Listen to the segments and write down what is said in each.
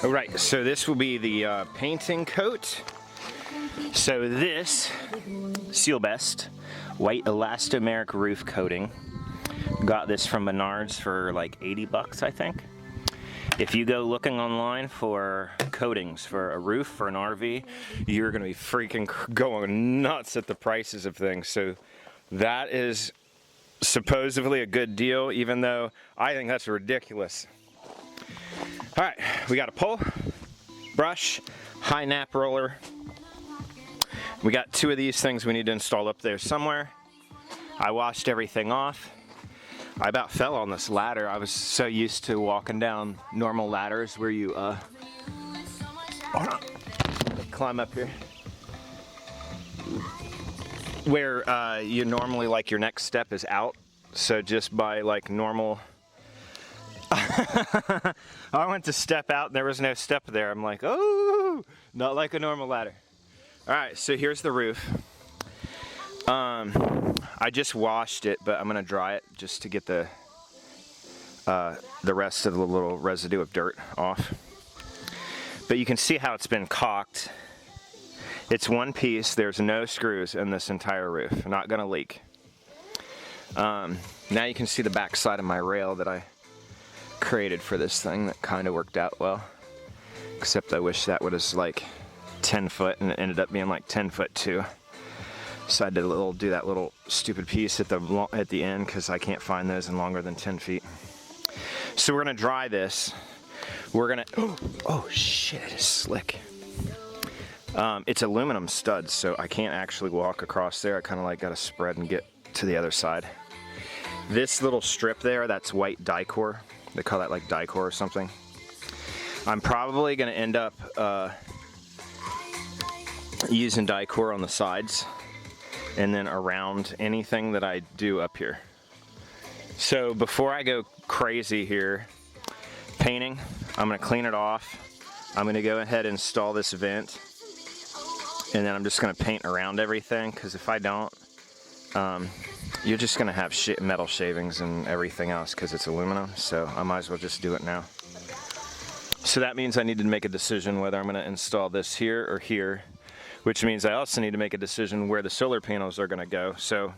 All right, so this will be the painting coat. So this Seal Best white elastomeric roof coating. Got this from Menards for like 80 bucks, I think. If you go looking online for coatings for a roof, for an RV, you're gonna be freaking going nuts at the prices of things. So that is supposedly a good deal, even though I think that's ridiculous. All right, we got a pole, brush, high nap roller. We got two of these things we need to install up there somewhere. I washed everything off. I about fell on this ladder. I was so used to walking down normal ladders where you climb up here. Where you normally, like, your next step is out. So just by like normal, I went to step out and there was no step there. I'm like, oh, not like a normal ladder. All right, so here's the roof. I just washed it, but I'm gonna dry it just to get the rest of the little residue of dirt off. But you can see how it's been caulked. It's one piece. There's no screws in this entire roof. Not gonna leak. Now you can see the back side of my rail that I created for this thing. That kind of worked out well, except I wish that was like 10 foot and it ended up being like 10 foot too. So I did do that little stupid piece at the end because I can't find those in longer than 10 feet. So we're gonna dry this. We're gonna, oh shit, it is slick. It's aluminum studs, so I can't actually walk across there. I kind of like gotta spread and get to the other side. This little strip there, that's white Dicor. They call that like Dicor or something. I'm probably gonna end up using Dicor on the sides and then around anything that I do up here. So before I go crazy here painting, I'm gonna clean it off. I'm gonna go ahead and install this vent, and then I'm just gonna paint around everything, because if I don't, you're just gonna have metal shavings and everything else because it's aluminum, so I might as well just do it now. So that means I need to make a decision whether I'm gonna install this here or here, which means I also need to make a decision where the solar panels are gonna go. So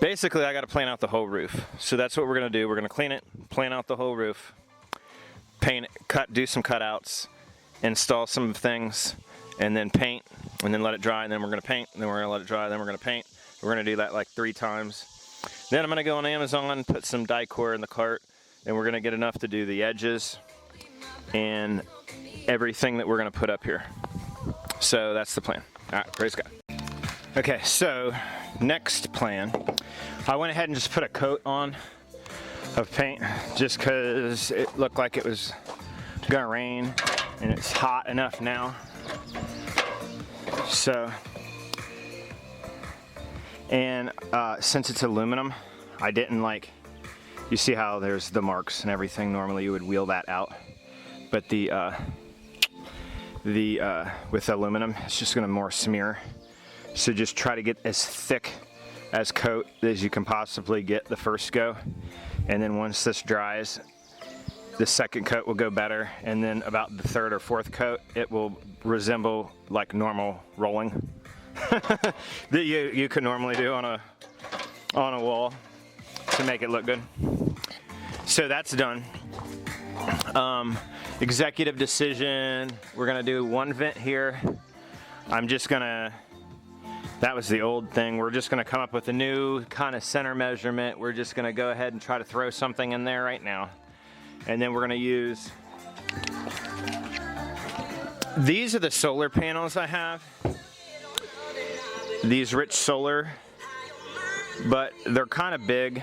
basically I gotta plan out the whole roof. So that's what we're gonna do. We're gonna clean it, plan out the whole roof, paint it, do some cutouts, install some things, and then paint, and then let it dry, and then we're gonna paint, and then we're gonna let it dry, and then we're gonna paint. We're gonna do that like 3 times. Then I'm gonna go on Amazon, put some Dicor in the cart, and we're gonna get enough to do the edges and everything that we're gonna put up here. So that's the plan. All right, praise God. Okay, so next plan, I went ahead and just put a coat on of paint just because it looked like it was gonna rain, and it's hot enough now. So, and since it's aluminum, I didn't like, you see how there's the marks and everything. Normally you would wheel that out, but with aluminum, it's just gonna more smear. So just try to get as thick as coat as you can possibly get the first go, and then once this dries, the second coat will go better, and then about the third or fourth coat, it will resemble like normal rolling that you could normally do on a wall to make it look good. So that's done. Executive decision, we're gonna do one vent here. I'm just gonna, that was the old thing, we're just gonna come up with a new kind of center measurement. We're just gonna go ahead and try to throw something in there right now. And then we're gonna use, these are the solar panels I have. These Rich Solar, but they're kind of big.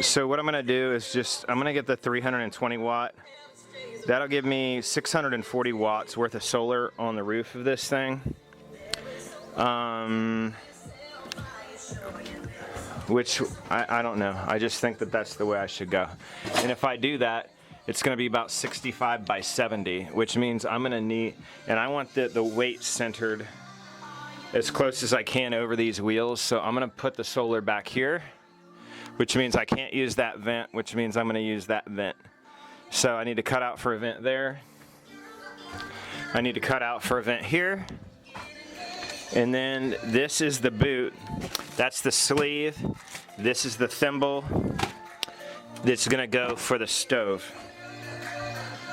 So what I'm gonna do is just, I'm gonna get the 320 watt. That'll give me 640 watts worth of solar on the roof of this thing. Which, I don't know. I just think that that's the way I should go. And if I do that, it's gonna be about 65 by 70, which means I'm gonna need, and I want the weight centered as close as I can over these wheels. So I'm gonna put the solar back here, which means I can't use that vent, which means I'm gonna use that vent. So I need to cut out for a vent there. I need to cut out for a vent here. And then this is the boot. That's the sleeve. This is the thimble that's gonna go for the stove.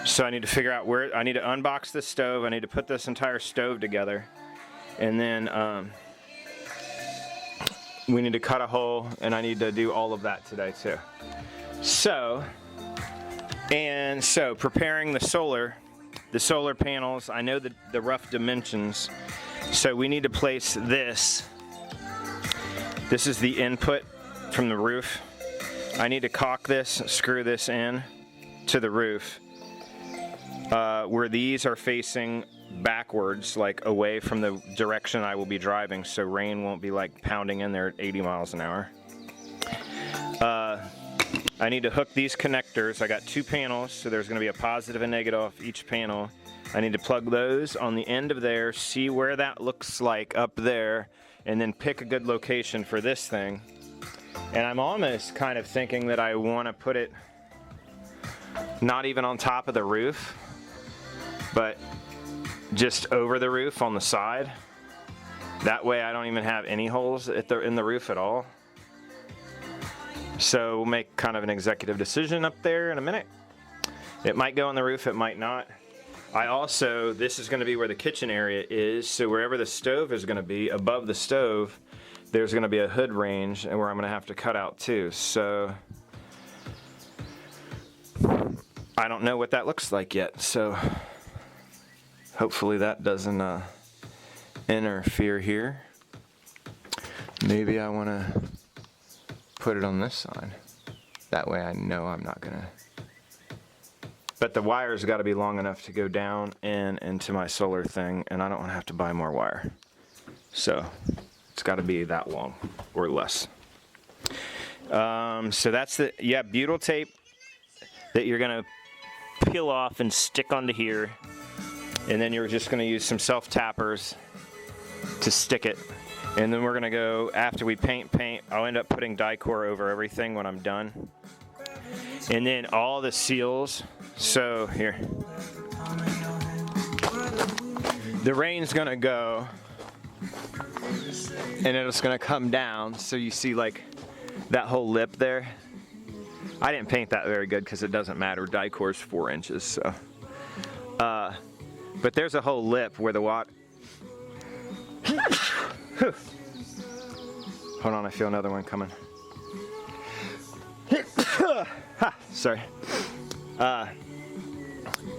So I need to figure out where, I need to unbox the stove. I need to put this entire stove together. And then we need to cut a hole, and I need to do all of that today too. So preparing the solar panels, I know the rough dimensions. So we need to place this. This is the input from the roof. I need to caulk this, screw this in to the roof. Where these are facing backwards, like away from the direction I will be driving, so rain won't be like pounding in there at 80 miles an hour. I need to hook these connectors. I got 2 panels, so there's going to be a positive and negative off each panel. I need to plug those on the end of there, see where that looks like up there, and then pick a good location for this thing. And I'm almost kind of thinking that I want to put it not even on top of the roof, but just over the roof on the side. That way I don't even have any holes in the roof at all. So we'll make kind of an executive decision up there in a minute. It might go on the roof, it might not. This is going to be where the kitchen area is, so wherever the stove is going to be, above the stove, there's going to be a hood range and where I'm going to have to cut out too. So I don't know what that looks like yet, so hopefully that doesn't interfere here. Maybe I want to put it on this side. That way I know I'm not going to. But the wire's got to be long enough to go down and into my solar thing, and I don't want to have to buy more wire. So it's got to be that long or less. So that's the, butyl tape that you're going to peel off and stick onto here. And then you're just going to use some self-tappers to stick it. And then we're going to go, after we paint, I'll end up putting Dicor over everything when I'm done. And then all the seals. So here, the rain's gonna go and it's gonna come down, so you see like that whole lip there. I didn't paint that very good because it doesn't matter, Dicor's 4 inches, so but there's a whole lip where the water hold on, I feel another one coming. Sorry.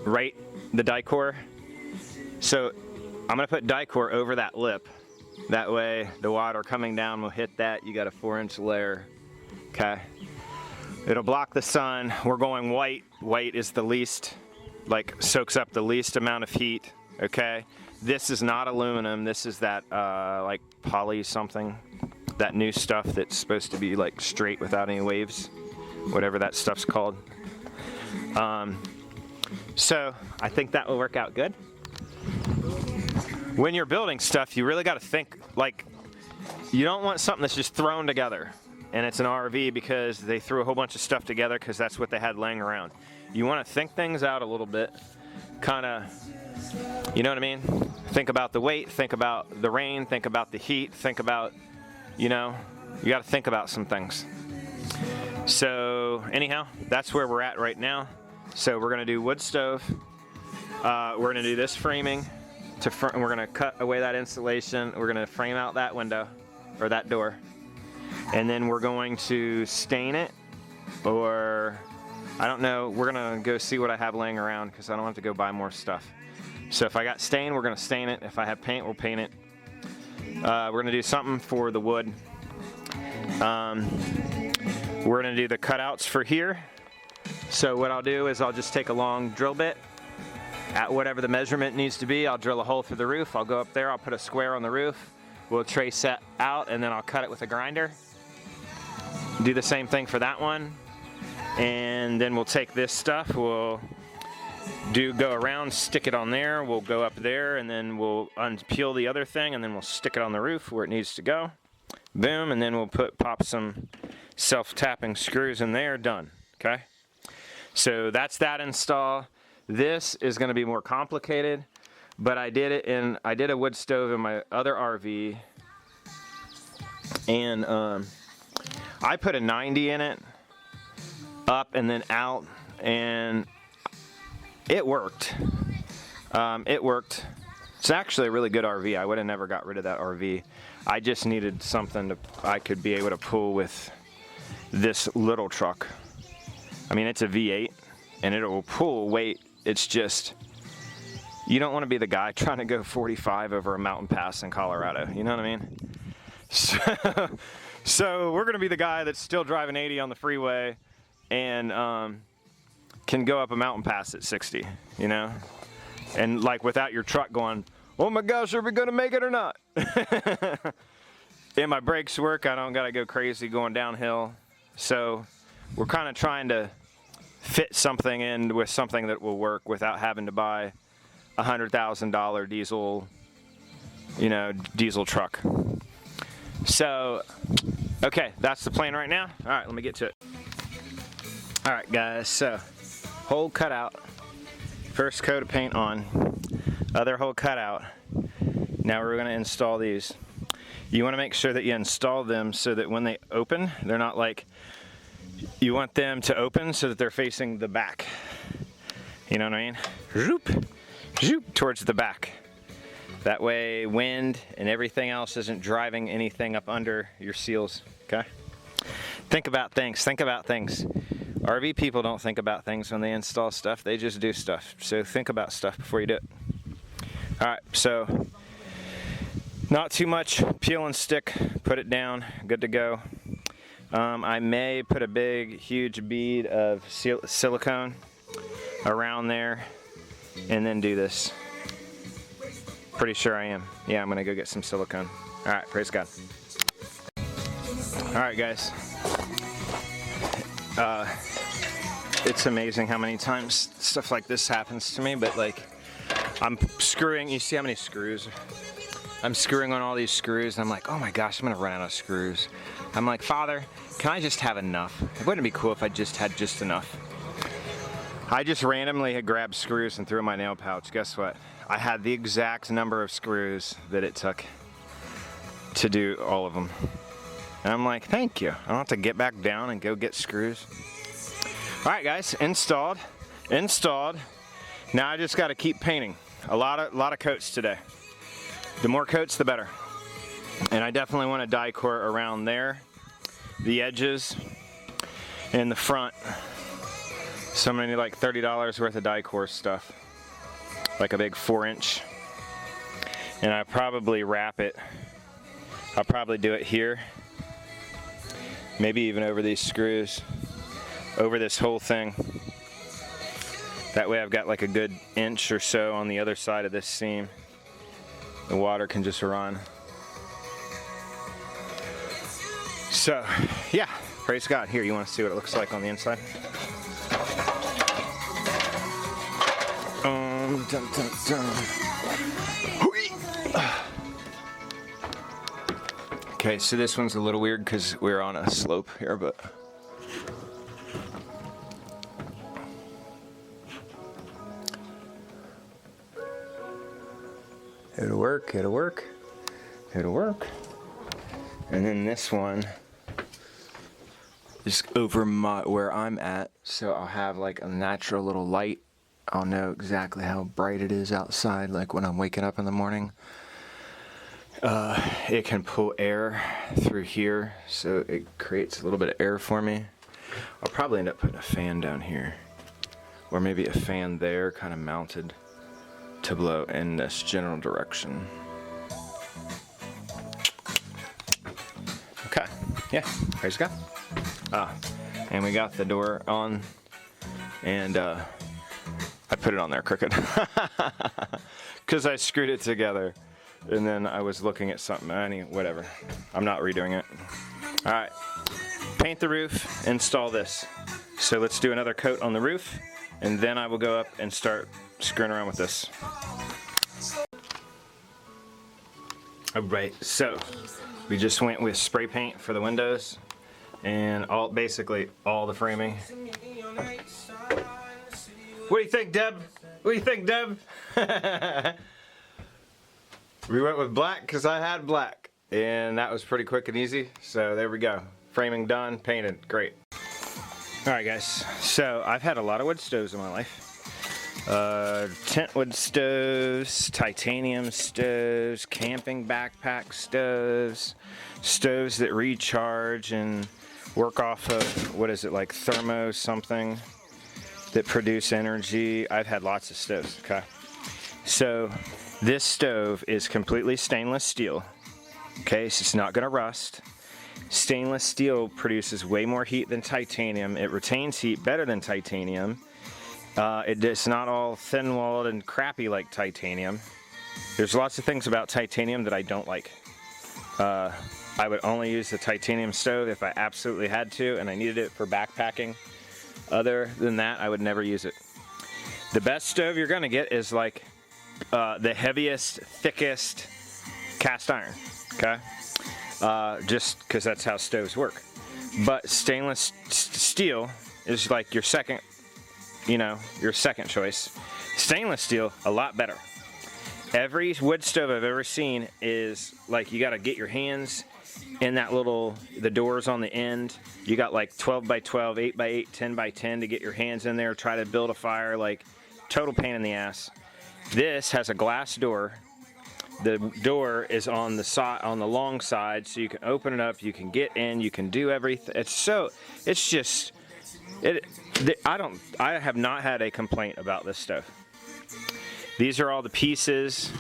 Right, the Dicor. So I'm gonna put Dicor over that lip. That way the water coming down will hit that. You got a 4-inch layer. Okay. It'll block the sun. We're going white. White is the least, like soaks up the least amount of heat. Okay. This is not aluminum. This is that like poly something. That new stuff that's supposed to be like straight without any waves. Whatever that stuff's called. So I think that will work out good. When you're building stuff, you really got to think, like, you don't want something that's just thrown together and it's an RV because they threw a whole bunch of stuff together because that's what they had laying around. You want to think things out a little bit, kind of, you know what I mean? Think about the weight, think about the rain, think about the heat, think about, you know, you got to think about some things. So anyhow, that's where we're at right now. So we're gonna do wood stove. We're gonna do this framing. We're gonna cut away that insulation. We're gonna frame out that window or that door, and then we're going to stain it, or I don't know. We're gonna go see what I have laying around because I don't have to go buy more stuff. So if I got stain, we're gonna stain it. If I have paint, we'll paint it. We're gonna do something for the wood. We're gonna do the cutouts for here. So what I'll do is I'll just take a long drill bit at whatever the measurement needs to be. I'll drill a hole through the roof. I'll go up there. I'll put a square on the roof. We'll trace that out, and then I'll cut it with a grinder. Do the same thing for that one. And then we'll take this stuff. We'll go around, stick it on there. We'll go up there, and then we'll unpeel the other thing, and then we'll stick it on the roof where it needs to go. Boom, and then we'll pop some self-tapping screws in there. Done. Okay. So that's that install. This is going to be more complicated, but I did a wood stove in my other RV, and I put a 90 in it, up and then out, and it worked. It worked. It's actually a really good RV. I would have never got rid of that RV. I just needed something I could be able to pull with this little truck. I mean, it's a V8 and it will pull weight. It's just, you don't want to be the guy trying to go 45 over a mountain pass in Colorado. You know what I mean? So we're going to be the guy that's still driving 80 on the freeway and can go up a mountain pass at 60, you know? And like without your truck going, oh my gosh, are we going to make it or not? And my brakes work. I don't got to go crazy going downhill. So we're kind of trying to fit something in with something that will work without having to buy a $100,000 diesel, you know, diesel truck. So, okay, that's the plan right now. All right, let me get to it. All right, guys, so hole cut out. First coat of paint on, other hole cut out. Now we're going to install these. You want to make sure that you install them so that when they open, they're not like, you want them to open so that they're facing the back. You know what I mean? Zoop, zoop, towards the back. That way wind and everything else isn't driving anything up under your seals, okay? Think about things, think about things. RV people don't think about things when they install stuff, they just do stuff. So think about stuff before you do it. All right, so not too much, peel and stick, put it down, good to go. I may put a big, huge bead of silicone around there and then do this. Pretty sure I am. Yeah, I'm gonna go get some silicone. All right, praise God. All right, guys. It's amazing how many times stuff like this happens to me, but like I'm screwing, you see how many screws? I'm screwing on all these screws and I'm like, oh my gosh, I'm gonna run out of screws. I'm like, Father, can I just have enough? Wouldn't it be cool if I just had just enough? I just randomly had grabbed screws and threw in my nail pouch. Guess what? I had the exact number of screws that it took to do all of them. And I'm like, thank you. I don't have to get back down and go get screws. All right, guys, installed. Now I just got to keep painting. A lot of coats today. The more coats, the better. And I definitely want to Dicor around there, the edges, and the front. So I'm gonna need like $30 worth of Dicor stuff, like a big 4-inch. And I probably wrap it. I'll probably do it here, maybe even over these screws, over this whole thing. That way I've got like a good inch or so on the other side of this seam. The water can just run. So, yeah, praise God. Here, you want to see what it looks like on the inside? Dun, dun, dun. Okay, so this one's a little weird because we're on a slope here, but it'll work, it'll work, it'll work. And then this one is over where I'm at, so I'll have like a natural little light. I'll know exactly how bright it is outside, like when I'm waking up in the morning. It can pull air through here, so it creates a little bit of air for me. I'll probably end up putting a fan down here, or maybe a fan there, kind of mounted to blow in this general direction. Okay, yeah, praise God. And we got the door on, and I put it on there crooked because I screwed it together, and then I was looking at something. Whatever. I'm not redoing it. All right, paint the roof, install this. So let's do another coat on the roof, and then I will go up and start screwing around with this. All right, so we just went with spray paint for the windows and basically all the framing. What do you think, Deb? What do you think, Deb? We went with black because I had black, and that was pretty quick and easy. So there we go. Framing done, painted, great. All right, guys. So I've had a lot of wood stoves in my life. Tent wood stoves, titanium stoves, camping backpack stoves, stoves that recharge and work off of, what is it, like thermo something that produce energy. I've had lots of stoves, okay? So this stove is completely stainless steel, okay? So it's not gonna rust. Stainless steel produces way more heat than titanium. It retains heat better than titanium. It's not all thin-walled and crappy like titanium. There's lots of things about titanium that I don't like. I would only use the titanium stove if I absolutely had to and I needed it for backpacking. Other than that, I would never use it. The best stove you're gonna get is like the heaviest, thickest cast iron, okay? Just because that's how stoves work. But stainless steel is like your second, your second choice. Stainless steel, a lot better. Every wood stove I've ever seen is like you gotta get your hands in that the doors on the end. You got like 12 by 12, 8 by 8, 10 by 10 to get your hands in there, try to build a fire, like total pain in the ass. This has a glass door. The door is on the side, on the long side, so you can open it up, you can get in, you can do everything. I have not had a complaint about this stove. These are all the pieces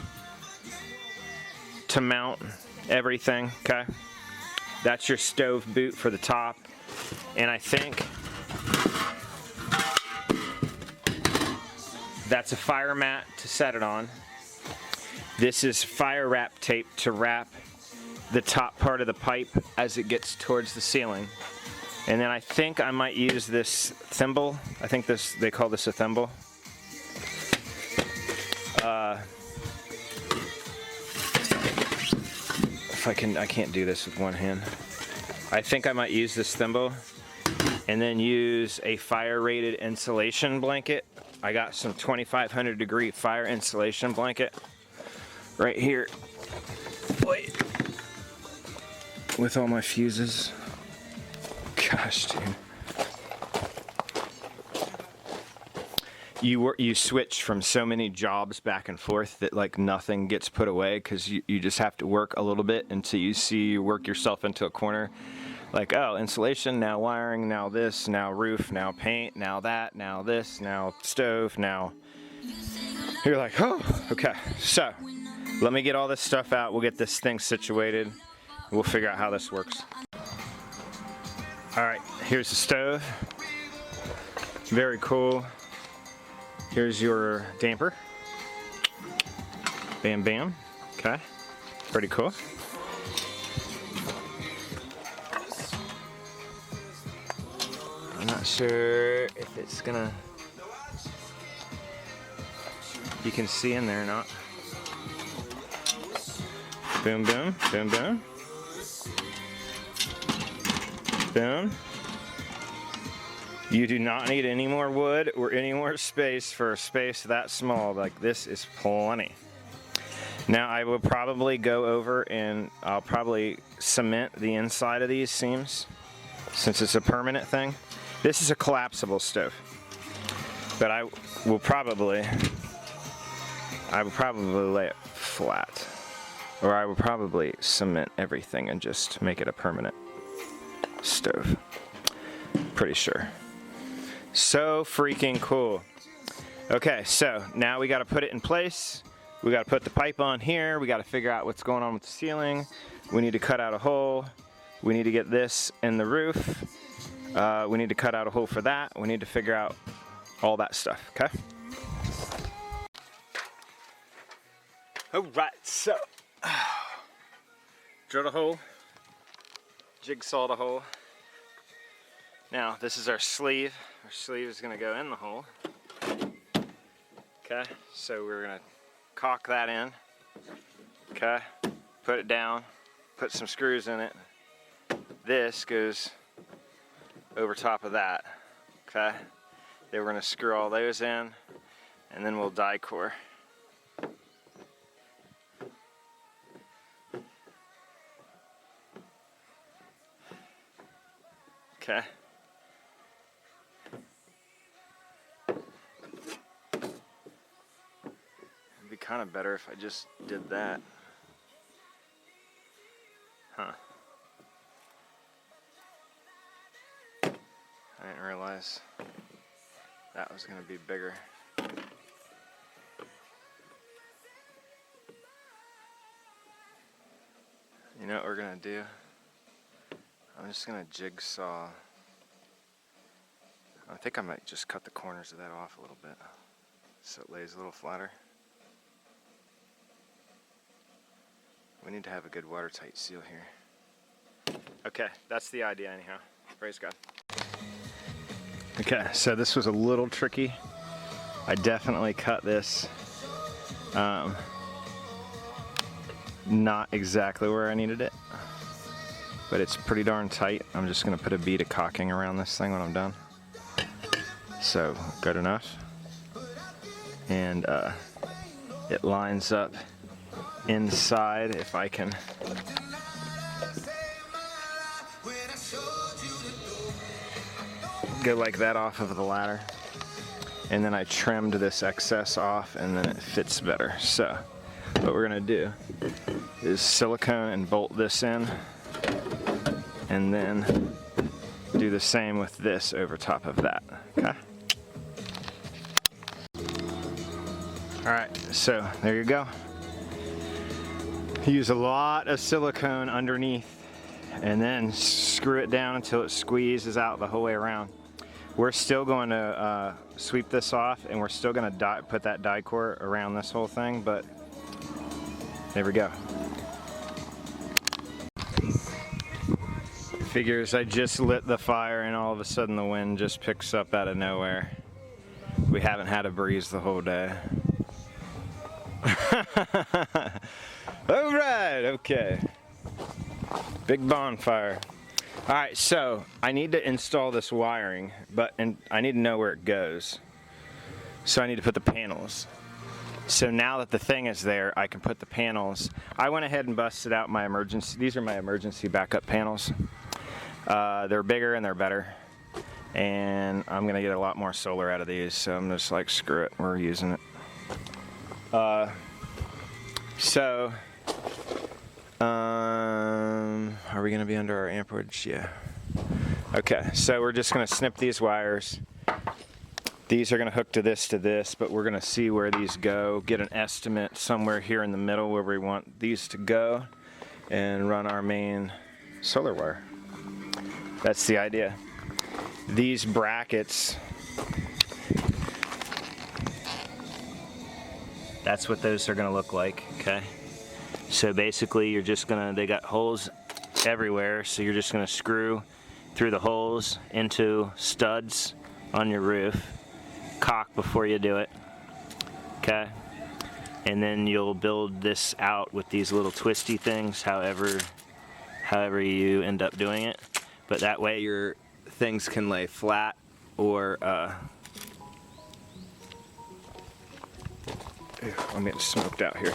to mount everything, okay? That's your stove boot for the top. And I think that's a fire mat to set it on. This is fire wrap tape to wrap the top part of the pipe as it gets towards the ceiling. And then I think I might use this thimble. I think they call this a thimble. I can't do this with one hand. I think I might use this thimble and then use a fire rated insulation blanket. I got some 2500 degree fire insulation blanket right here. Wait. With all my fuses. Gosh, dude. You switch from so many jobs back and forth that like nothing gets put away because you just have to work a little bit until you work yourself into a corner. Like, oh, insulation, now wiring, now this, now roof, now paint, now that, now this, now stove, now... You're like, oh, okay. So, let me get all this stuff out. We'll get this thing situated. We'll figure out how this works. All right, here's the stove. Very cool. Here's your damper. Bam, bam. Okay, pretty cool. I'm not sure if it's gonna... You can see in there or not. Boom, boom, boom, boom. Boom. You do not need any more wood or any more space for a space that small. Like, this is plenty. Now I will probably go over and I'll probably cement the inside of these seams since it's a permanent thing. This is a collapsible stove, but I will probably lay it flat, or I will probably cement everything and just make it a permanent stove. Pretty sure. So freaking cool. Okay, so now we got to put it in place. We got to put the pipe on here. We got to figure out what's going on with the ceiling. We need to cut out a hole. We need to get this in the roof. We need to cut out a hole for that. We need to figure out all that stuff, okay? All right, so drilled a hole, jigsawed a hole. Now this is our sleeve. Our sleeve is going to go in the hole. Okay, so we're going to caulk that in. Okay, put it down, put some screws in it. This goes over top of that. Okay, then we're going to screw all those in, and then we'll die core. Okay. It'd be kind of better if I just did that. Huh. I didn't realize that was going to be bigger. You know what we're going to do? I'm just going to jigsaw. I think I might just cut the corners of that off a little bit so it lays a little flatter. We need to have a good watertight seal here. Okay, that's the idea anyhow. Praise God. Okay, so this was a little tricky. I definitely cut this not exactly where I needed it, but it's pretty darn tight. I'm just gonna put a bead of caulking around this thing when I'm done. So, good enough. And it lines up inside if I can go like that off of the ladder. And then I trimmed this excess off and then it fits better. So what we're gonna do is silicone and bolt this in and then do the same with this over top of that, okay? All right, so there you go. Use a lot of silicone underneath and then screw it down until it squeezes out the whole way around. We're still going to sweep this off and we're still going to put that die core around this whole thing, but there we go. Figures I just lit the fire and all of a sudden the wind just picks up out of nowhere. We haven't had a breeze the whole day. All right, okay. Big bonfire. All right, so I need to install this wiring, and I need to know where it goes. So I need to put the panels. So now that the thing is there, I can put the panels. I went ahead and busted out my emergency. These are my emergency backup panels. They're bigger and they're better. And I'm gonna get a lot more solar out of these, so I'm just like, screw it, we're using it. Are we gonna be under our amperage? Yeah. Okay, so we're just gonna snip these wires. These are gonna hook to this, but we're gonna see where these go, get an estimate somewhere here in the middle where we want these to go, and run our main solar wire. That's the idea. These brackets, that's what those are gonna look like, okay? So basically you're just gonna, they got holes everywhere, so you're just gonna screw through the holes into studs on your roof, caulk before you do it, okay? And then you'll build this out with these little twisty things, however you end up doing it. But that way your things can lay flat or I'm getting smoked out here.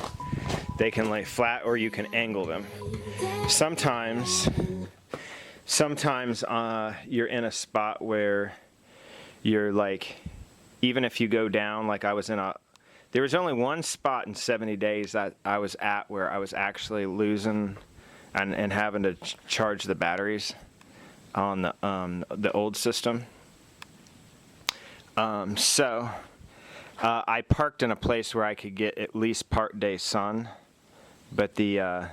They can lay flat or you can angle them. Sometimes you're in a spot where you're like, even if you go down, like I was in there was only one spot in 70 days that I was at where I was actually losing and having to charge the batteries on the old system. I parked in a place where I could get at least part-day sun, but if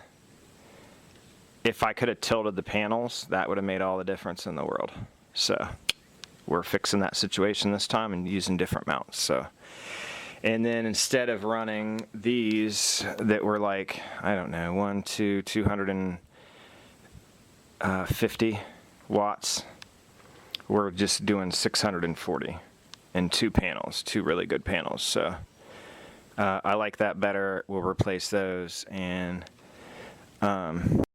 I could have tilted the panels, that would have made all the difference in the world. So we're fixing that situation this time and using different mounts. So, and then instead of running these that were like, I don't know, 250 watts, we're just doing 640 and two really good panels. So I like that better. We'll replace those and